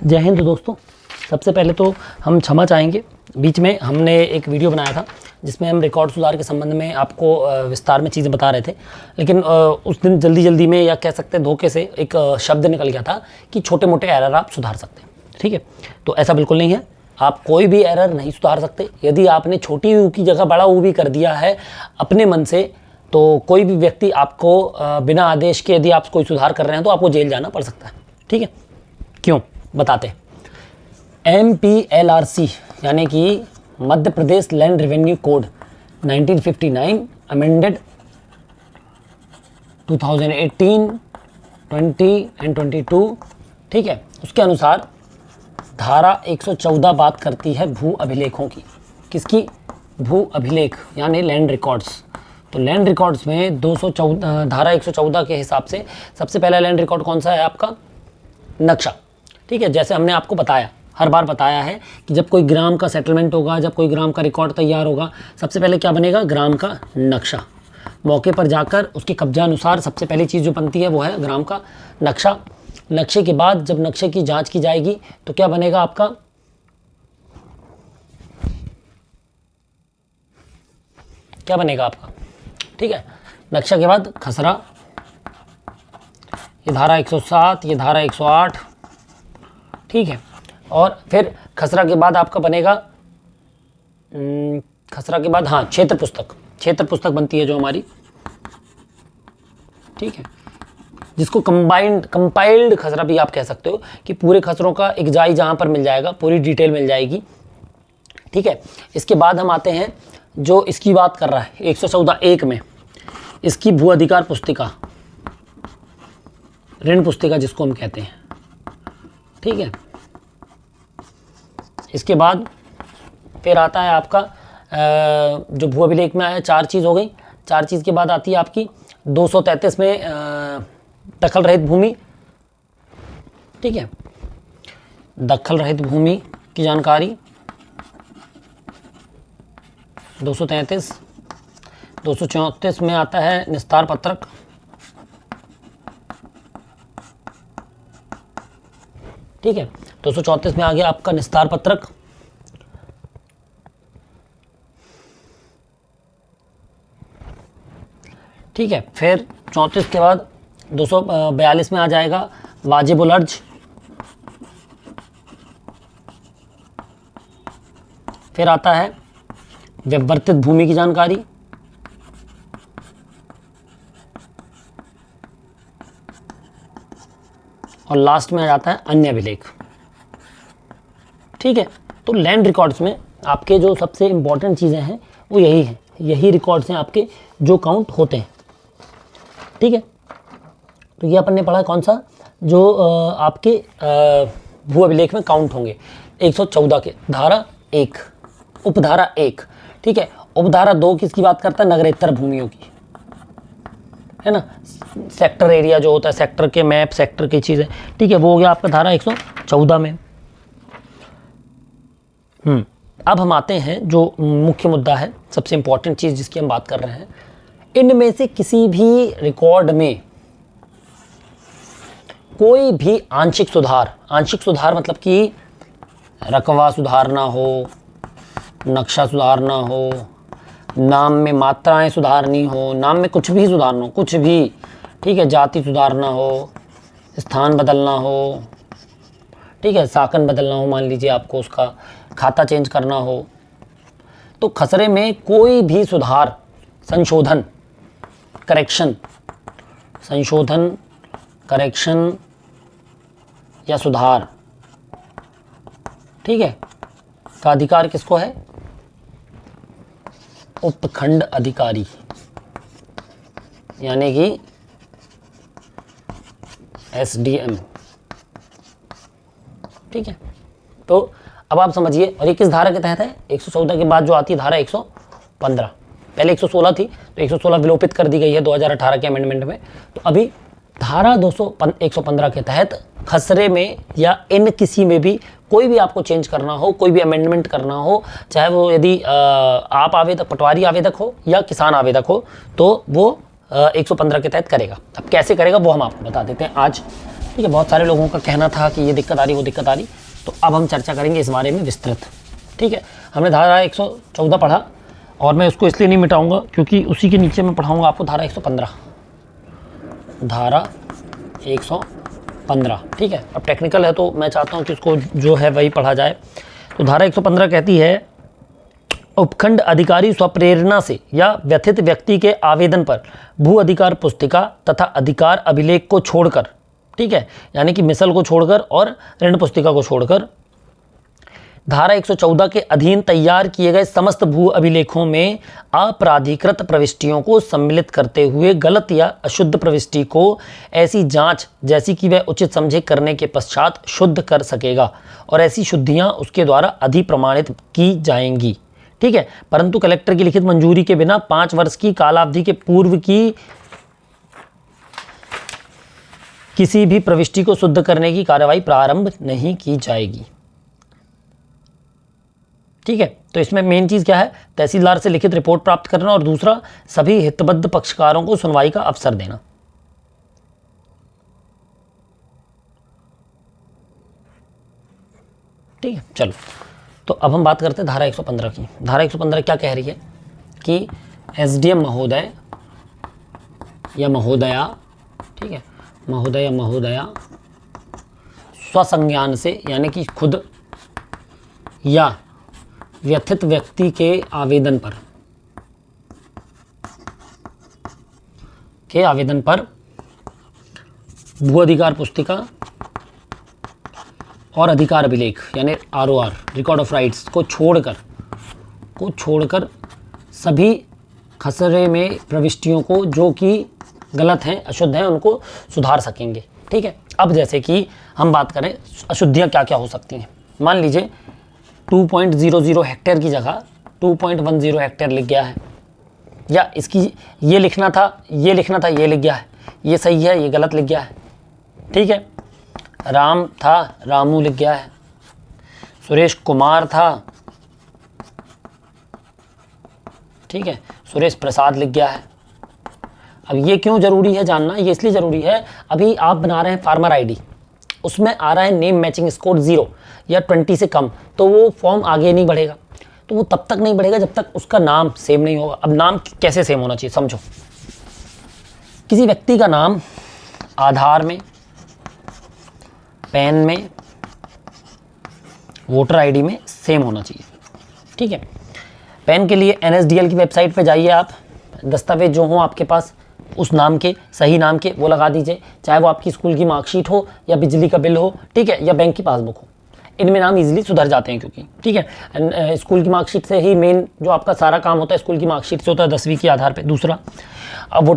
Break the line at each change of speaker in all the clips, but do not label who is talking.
जय हिंद दोस्तों। सबसे पहले तो हम क्षमा चाहेंगे, बीच में हमने एक वीडियो बनाया था जिसमें हम रिकॉर्ड सुधार के संबंध में आपको विस्तार में चीज़ें बता रहे थे, लेकिन उस दिन जल्दी में या कह सकते हैं धोखे से एक शब्द निकल गया था कि छोटे मोटे एरर आप सुधार सकते हैं। ठीक है, तो ऐसा बिल्कुल नहीं है, आप कोई भी एरर नहीं सुधार सकते। यदि आपने छोटी यू की जगह बड़ा ऊ भी कर दिया है अपने मन से, तो कोई भी व्यक्ति आपको बिना आदेश के यदि आप कोई सुधार कर रहे हैं तो आपको जेल जाना पड़ सकता है। ठीक है, क्यों बताते हैं। MPLRC यानी कि Madhya Pradesh land revenue code 1959 amended 2018, 20 and 22। ठीक है, उसके अनुसार धारा 114 बात करती है भू अभिलेखों की। किसकी? भू अभिलेख यानी लैंड रिकॉर्ड्स। तो लैंड रिकॉर्ड्स में 214 धारा 114 के हिसाब से सबसे पहला लैंड रिकॉर्ड कौन सा है? आपका नक्शा। ठीक है, जैसे हमने आपको बताया, हर बार बताया है कि जब कोई ग्राम का सेटलमेंट होगा, जब कोई ग्राम का रिकॉर्ड तैयार होगा, सबसे पहले क्या बनेगा? ग्राम का नक्शा। मौके पर जाकर उसके कब्जा अनुसार सबसे पहली चीज़ जो बनती है वो है ग्राम का नक्शा। नक्शे के बाद जब नक्शे की जांच की जाएगी तो क्या बनेगा? आपका क्या बनेगा आपका? ठीक है, नक्शा के बाद खसरा, ये धारा 107, ये धारा 108। ठीक है, और फिर खसरा के बाद आपका बनेगा खसरा के बाद क्षेत्र पुस्तक। क्षेत्र पुस्तक बनती है जो हमारी, ठीक है, जिसको कंपाइल्ड खसरा भी आप कह सकते हो, कि पूरे खसरों का एक जाई जहाँ पर मिल जाएगा, पूरी डिटेल मिल जाएगी। ठीक है, इसके बाद हम आते हैं जो इसकी बात कर रहा है 114(1) में, इसकी भू अधिकार पुस्तिका, ऋण पुस्तिका जिसको हम कहते हैं। ठीक है, इसके बाद फिर आता है आपका जो भू अभिलेख में आया, 4 चीज़ हो गई। 4 चीज़ के बाद आती है आपकी 233 में दखल रहित भूमि। ठीक है, दखल रहित भूमि की जानकारी 233। 234 में आता है निस्तार पत्रक। ठीक है, 234 में आ गया आपका निस्तार पत्रक। ठीक है, फिर 34 के बाद 242 में आ जाएगा वाजिबुल अर्ज। फिर आता है व्यवर्तित भूमि की जानकारी। और लास्ट में आ जाता है अन्य अभिलेख। ठीक है, तो लैंड रिकॉर्ड्स में आपके जो सबसे इम्पॉर्टेंट चीज़ें हैं वो यही हैं, यही रिकॉर्ड्स हैं आपके जो काउंट होते हैं। ठीक है, तो ये अपन ने पढ़ा कौन सा? जो आपके भू अभिलेख में काउंट होंगे 114 के, धारा 1, उपधारा 1। ठीक है, उपधारा 2 किसकी बात करता है? नगरेतर भूमियों की, है ना, सेक्टर एरिया जो होता है, सेक्टर के मैप, सेक्टर की चीज़ें। ठीक है, वो हो गया आपका धारा 114 में। अब हम आते हैं जो मुख्य मुद्दा है, सबसे इंपॉर्टेंट चीज़ जिसकी हम बात कर रहे हैं। इनमें से किसी भी रिकॉर्ड में कोई भी आंशिक सुधार मतलब कि रकबा सुधारना हो, नक्शा सुधारना हो, नाम में मात्राएं सुधारनी हो, नाम में कुछ भी सुधारना हो, कुछ भी। ठीक है, जाति सुधारना हो, स्थान बदलना हो, ठीक है, साकन बदलना हो, मान लीजिए आपको उसका खाता चेंज करना हो, तो खसरे में कोई भी सुधार, संशोधन, करेक्शन या सुधार, ठीक है, का अधिकार किसको है? उपखंड अधिकारी, यानी कि SDM। ठीक है, तो अब आप समझिए, और ये किस धारा के तहत है? 114 के बाद जो आती है धारा 115। पहले 116 थी, तो 116 विलोपित कर दी गई है 2018 के अमेंडमेंट में। तो अभी धारा 115 के तहत खसरे में या इन किसी में भी कोई भी आपको चेंज करना हो, कोई भी अमेंडमेंट करना हो, चाहे वो यदि आप आवेदक, पटवारी आवेदक हो या किसान आवेदक हो, तो वो 115 के तहत करेगा। अब कैसे करेगा वो हम आपको बता देते हैं आज। ठीक है, बहुत सारे लोगों का कहना था कि ये दिक्कत आ रही वो दिक्कत आ रही, तो अब हम चर्चा करेंगे इस बारे में विस्तृत। ठीक है, हमने धारा 114 पढ़ा और मैं उसको इसलिए नहीं मिटाऊंगा क्योंकि उसी के नीचे मैं पढ़ाऊंगा आपको धारा 115, धारा 115। ठीक है, अब टेक्निकल है तो मैं चाहता हूँ कि उसको जो है वही पढ़ा जाए। तो धारा 115 कहती है, उपखंड अधिकारी स्वप्रेरणा से या व्यथित व्यक्ति के आवेदन पर भू अधिकार पुस्तिका तथा अधिकार अभिलेख को छोड़कर, ठीक है, यानी कि मिसल को छोड़कर और ऋण पुस्तिका को छोड़कर, धारा 114 के अधीन तैयार किए गए समस्त भू अभिलेखों में अपराधीकृत प्रविष्टियों को सम्मिलित करते हुए गलत या अशुद्ध प्रविष्टि को ऐसी जांच जैसी कि वह उचित समझे करने के पश्चात शुद्ध कर सकेगा और ऐसी शुद्धियां उसके द्वारा अधिप्रमाणित की जाएंगी। ठीक है, परंतु कलेक्टर की लिखित मंजूरी के बिना 5 वर्ष की कालावधि के पूर्व की किसी भी प्रविष्टि को शुद्ध करने की कार्रवाई प्रारंभ नहीं की जाएगी। ठीक है, तो इसमें मेन चीज क्या है, तहसीलदार से लिखित रिपोर्ट प्राप्त करना और दूसरा सभी हितबद्ध पक्षकारों को सुनवाई का अवसर देना। ठीक है, चलो तो अब हम बात करते हैं धारा 115 की। धारा 115 क्या कह रही है कि एसडीएम महोदय या महोदया, ठीक है, महोदय या महोदया स्वसंज्ञान से यानी कि खुद या व्यथित व्यक्ति के आवेदन पर भू अधिकार पुस्तिका और अधिकार अभिलेख यानी आरओआर रिकॉर्ड ऑफ राइट्स को छोड़कर सभी खसरे में प्रविष्टियों को जो कि गलत हैं अशुद्ध हैं उनको सुधार सकेंगे। ठीक है, अब जैसे कि हम बात करें अशुद्धियाँ क्या क्या हो सकती हैं। मान लीजिए 2.00 हेक्टेयर की जगह 2.10 हेक्टेयर लिख गया है, या इसकी ये लिखना था ये लिख गया है, ये सही है ये गलत लिख गया है। ठीक है, राम था रामू लिख गया है, सुरेश कुमार था, ठीक है, सुरेश प्रसाद लिख गया है। अब ये क्यों ज़रूरी है जानना, ये इसलिए ज़रूरी है, अभी आप बना रहे हैं फार्मर आईडी, उसमें आ रहा है नेम मैचिंग स्कोर 0 या 20 से कम, तो वो फॉर्म आगे नहीं बढ़ेगा। तो वो तब तक नहीं बढ़ेगा जब तक उसका नाम सेम नहीं होगा। अब नाम कैसे सेम होना चाहिए समझो, किसी व्यक्ति का नाम आधार में, पैन में, वोटर आईडी में सेम होना चाहिए। ठीक है, पैन के लिए NSDL की वेबसाइट पे जाइए, आप दस्तावेज जो हों आपके पास उस नाम के, सही नाम के, वो लगा दीजिए, चाहे वो आपकी स्कूल की मार्कशीट हो या बिजली का बिल हो, ठीक है, या बैंक की पासबुक हो, इनमें नाम इजीली सुधर जाते हैं क्योंकि, ठीक है, स्कूल की मार्कशीट से ही मेन जो आपका सारा काम होता है स्कूल की मार्कशीट से होता है 10वीं के आधार पे। दूसरा, अब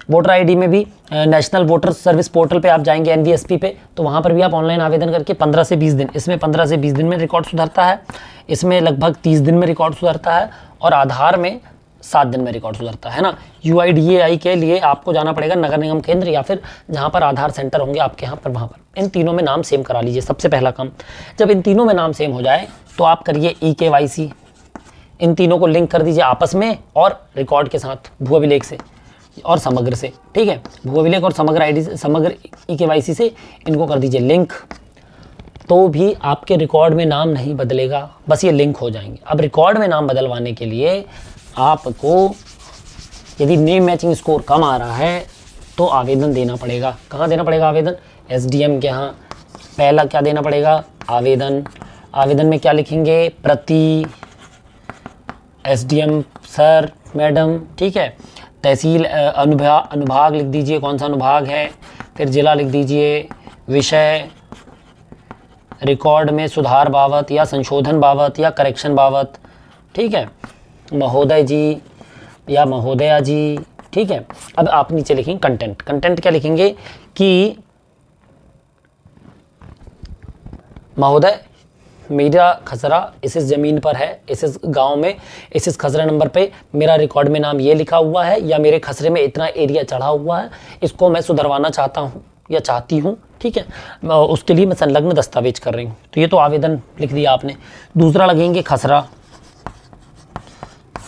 वोटर आईडी में भी नेशनल वोटर सर्विस पोर्टल पे आप जाएंगे NVSP पे, तो वहाँ पर भी आप ऑनलाइन आवेदन करके 15 से 20 दिन, इसमें 15 से 20 दिन में रिकॉर्ड सुधरता है, इसमें लगभग 30 दिन में रिकॉर्ड सुधरता है, और आधार में 7 दिन में रिकॉर्ड सुधरता है ना। UIDAI के लिए आपको जाना पड़ेगा नगर निगम केंद्र या फिर जहाँ पर आधार सेंटर होंगे आपके यहाँ पर, वहाँ पर इन तीनों में नाम सेम करा लीजिए। सबसे पहला काम, जब इन तीनों में नाम सेम हो जाए तो आप करिए EKYC, इन तीनों को लिंक कर दीजिए आपस में और रिकॉर्ड के साथ भू अभिलेख से और समग्र से। ठीक है, भू अभिलेख और समग्र आईडी से, समग्र EKYC से इनको कर दीजिए लिंक, तो भी आपके रिकॉर्ड में नाम नहीं बदलेगा, बस ये लिंक हो जाएंगे। अब रिकॉर्ड में नाम बदलवाने के लिए आपको यदि नेम मैचिंग स्कोर कम आ रहा है तो आवेदन देना पड़ेगा। कहाँ देना पड़ेगा आवेदन? SDM के यहाँ। पहला क्या देना पड़ेगा? आवेदन में क्या लिखेंगे? प्रति SDM सर मैडम, ठीक है। तहसील अनुभाग लिख दीजिए, कौन सा अनुभाग है, फिर जिला लिख दीजिए, विषय रिकॉर्ड में सुधार बाबत या संशोधन बाबत या करेक्शन बाबत, ठीक है, महोदय जी या महोदया जी, ठीक है। अब आप नीचे लिखेंगे कंटेंट क्या लिखेंगे कि महोदय मेरा खसरा इस ज़मीन पर है, इस गांव में इस खसरा नंबर पे मेरा रिकॉर्ड में नाम ये लिखा हुआ है, या मेरे खसरे में इतना एरिया चढ़ा हुआ है, इसको मैं सुधरवाना चाहता हूँ या चाहती हूँ, ठीक है, उसके लिए मैं संलग्न दस्तावेज कर रही हूँ। तो ये तो आवेदन लिख दिया आपने। दूसरा लगेंगे खसरा,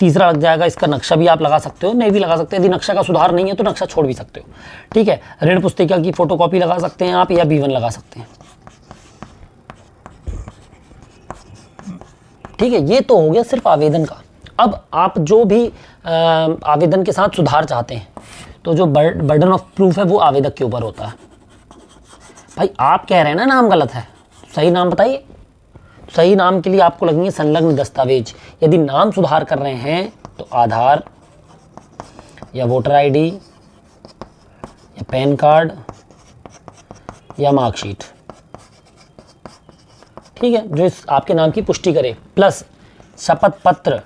तीसरा लग जाएगा इसका नक्शा भी आप लगा सकते हो, नहीं भी लगा सकते, यदि नक्शा का सुधार नहीं है तो नक्शा छोड़ भी सकते हो। ठीक है, ऋण पुस्तिका की फोटोकॉपी लगा सकते हैं आप, या B1 लगा सकते हैं। ठीक है, ये तो हो गया सिर्फ आवेदन का। अब आप जो भी आवेदन के साथ सुधार चाहते हैं तो जो बर्डन ऑफ प्रूफ है वो आवेदक के ऊपर होता है। भाई आप कह रहे हैं ना नाम गलत है, सही नाम बताइए। सही नाम के लिए आपको लगेंगे संलग्न दस्तावेज। यदि नाम सुधार कर रहे हैं तो आधार या वोटर आईडी या पैन कार्ड या मार्कशीट, ठीक है, जो इस आपके नाम की पुष्टि करे, प्लस शपथ पत्र।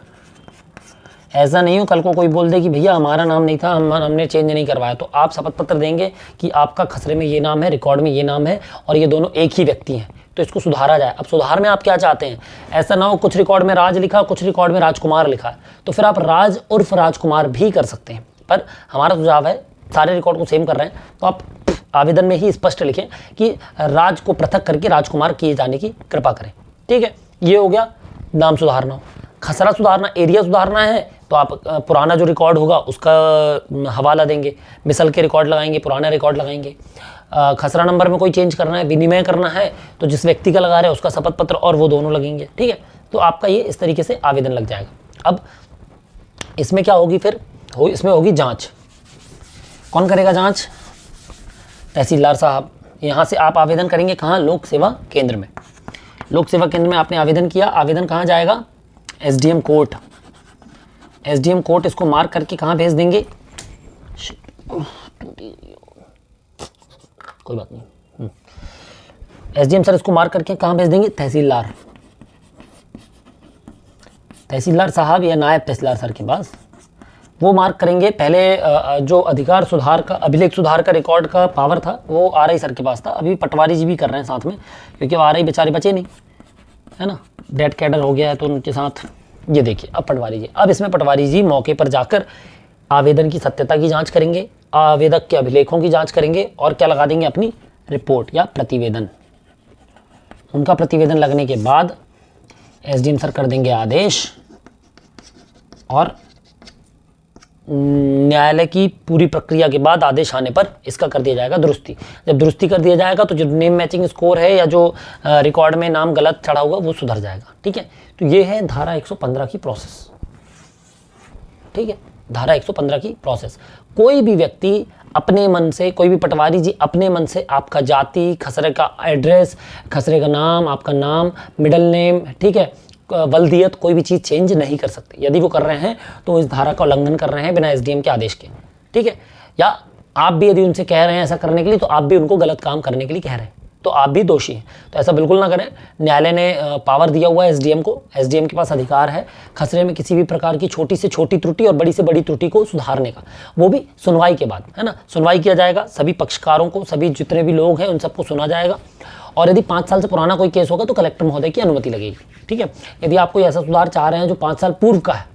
ऐसा नहीं हो कल को कोई बोल दे कि भैया हमारा नाम नहीं था, हमने चेंज नहीं करवाया, तो आप शपथ पत्र देंगे कि आपका खसरे में ये नाम है, रिकॉर्ड में ये नाम है और ये दोनों एक ही व्यक्ति हैं, तो इसको सुधारा जाए। अब सुधार में आप क्या चाहते हैं, ऐसा ना हो कुछ रिकॉर्ड में राज लिखा, कुछ रिकॉर्ड में राजकुमार लिखा है, तो फिर आप राज उर्फ राजकुमार भी कर सकते हैं। पर हमारा सुझाव है सारे रिकॉर्ड को सेम कर रहे हैं तो आप आवेदन में ही स्पष्ट लिखें कि राज को पृथक करके राजकुमार किए जाने की कृपा करें। ठीक है, ये हो गया नाम सुधारना। खसरा सुधारना, एरिया सुधारना है तो आप पुराना जो रिकॉर्ड होगा उसका हवाला देंगे, मिसल के रिकॉर्ड लगाएंगे, पुराना रिकॉर्ड लगाएंगे। खसरा नंबर में कोई चेंज करना है, विनिमय करना है तो जिस व्यक्ति का लगा रहे हैं उसका शपथ पत्र और वो दोनों लगेंगे। ठीक है, तो आपका ये इस तरीके से आवेदन लग जाएगा। अब इसमें क्या होगी फिर, इसमें होगी जांच। कौन करेगा जांच? तहसीलदार साहब। यहाँ से आप आवेदन करेंगे कहाँ? लोक सेवा केंद्र में। लोक सेवा केंद्र में आपने आवेदन किया, आवेदन कहाँ जाएगा? SDM court. SDM कोर्ट इसको मार्क करके कहाँ भेज देंगे? कोई बात नहीं, SDM सर इसको मार्क करके कहाँ भेज देंगे? तहसीलदार। तहसीलदार साहब या नायब तहसीलदार सर के पास वो मार्क करेंगे। पहले जो अधिकार सुधार का, अभिलेख सुधार का रिकॉर्ड का पावर था वो RI सर के पास था, अभी पटवारी जी भी कर रहे हैं साथ में, क्योंकि RI बेचारे बचे नहीं, है ना, डेड कैडर हो गया है तो उनके साथ। ये देखिए अब पटवारी जी, अब इसमें पटवारी जी मौके पर जाकर आवेदन की सत्यता की जांच करेंगे, आवेदक के अभिलेखों की जांच करेंगे और क्या लगा देंगे? अपनी रिपोर्ट या प्रतिवेदन। उनका प्रतिवेदन लगने के बाद SDM सर कर देंगे आदेश और न्यायालय की पूरी प्रक्रिया के बाद आदेश आने पर इसका कर दिया जाएगा दुरुस्ती। जब दुरुस्ती कर दिया जाएगा तो जो नेम मैचिंग स्कोर है या जो रिकॉर्ड में नाम गलत चढ़ा हुआ वो सुधर जाएगा। ठीक है, तो ये है धारा 115 की प्रोसेस। ठीक है, धारा 115 की प्रोसेस। कोई भी व्यक्ति अपने मन से, कोई भी पटवारी जी अपने मन से आपका जाति, खसरे का एड्रेस, खसरे का नाम, आपका नाम, मिडल नेम, ठीक है, वल्दियत, कोई भी चीज़ चेंज नहीं कर सकते। यदि वो कर रहे हैं तो इस धारा का उल्लंघन कर रहे हैं बिना SDM के आदेश के। ठीक है, या आप भी यदि उनसे कह रहे हैं ऐसा करने के लिए तो आप भी उनको गलत काम करने के लिए कह रहे हैं, तो आप भी दोषी हैं। तो ऐसा बिल्कुल ना करें। न्यायालय ने पावर दिया हुआ है SDM को, SDM के पास अधिकार है खसरे में किसी भी प्रकार की छोटी से छोटी त्रुटि और बड़ी से बड़ी त्रुटि को सुधारने का, वो भी सुनवाई के बाद, है ना। सुनवाई किया जाएगा, सभी पक्षकारों को, सभी जितने भी लोग हैं उन सबको सुना जाएगा। और यदि 5 साल से पुराना कोई केस होगा तो कलेक्टर महोदय की अनुमति लगेगी। ठीक है, यदि आप कोई ऐसा सुधार चाह रहे हैं जो 5 साल पूर्व का है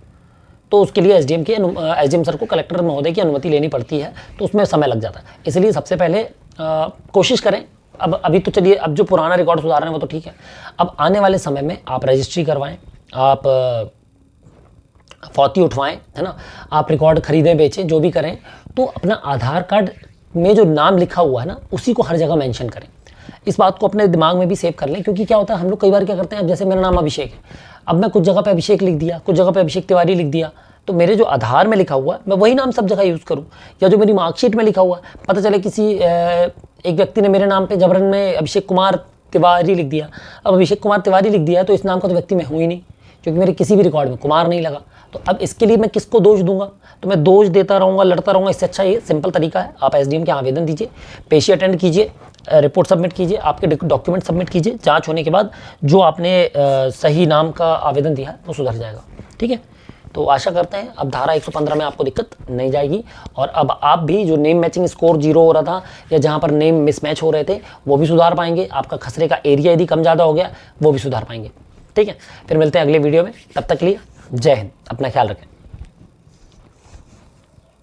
तो उसके लिए SDM सर को कलेक्टर महोदय की अनुमति लेनी पड़ती है, तो उसमें समय लग जाता है। इसलिए सबसे पहले कोशिश करें। अब अभी तो चलिए, अब जो पुराना रिकॉर्ड सुधार रहे हैं वो तो ठीक है, अब आने वाले समय में आप रजिस्ट्री करवाएं, आप फौती उठवाएं, है ना, आप रिकॉर्ड खरीदें बेचें, जो भी करें, तो अपना आधार कार्ड में जो नाम लिखा हुआ है ना उसी को हर जगह मेंशन करें। इस बात को अपने दिमाग में भी सेव कर लें, क्योंकि क्या होता है हम लोग कई बार क्या करते हैं, अब जैसे मेरा नाम अभिषेक है, अब मैं कुछ जगह पे अभिषेक लिख दिया, कुछ जगह पे अभिषेक तिवारी लिख दिया, तो मेरे जो आधार में लिखा हुआ है मैं वही नाम सब जगह यूज़ करूँ, या जो मेरी मार्कशीट में लिखा हुआ है, पता चले किसी एक व्यक्ति ने मेरे नाम पे जबरन में अभिषेक कुमार तिवारी लिख दिया। अब अभिषेक कुमार तिवारी लिख दिया तो इस नाम का तो व्यक्ति मैं हूँ ही नहीं, क्योंकि मेरे किसी भी रिकॉर्ड में कुमार नहीं लगा। तो अब इसके लिए मैं किसको दोष दूंगा? तो मैं दोष देता रहूँगा, लड़ता रहूँगा। इससे अच्छा ये सिंपल तरीका है, आप SDM के आवेदन दीजिए, पेशी अटेंड कीजिए, रिपोर्ट सबमिट कीजिए, आपके डॉक्यूमेंट सबमिट कीजिए, जांच होने के बाद जो आपने सही नाम का आवेदन दिया है वो सुधर जाएगा। ठीक है, तो आशा करते हैं अब धारा 115 में आपको दिक्कत नहीं जाएगी, और अब आप भी जो नेम मैचिंग स्कोर 0 हो रहा था या जहाँ पर नेम मिसमैच हो रहे थे वो भी सुधार पाएंगे। आपका खसरे का एरिया यदि कम ज़्यादा हो गया वो भी सुधार पाएंगे। ठीक है, फिर मिलते हैं अगले वीडियो में, तब तक के लिए जय हिंद, अपना ख्याल रखें।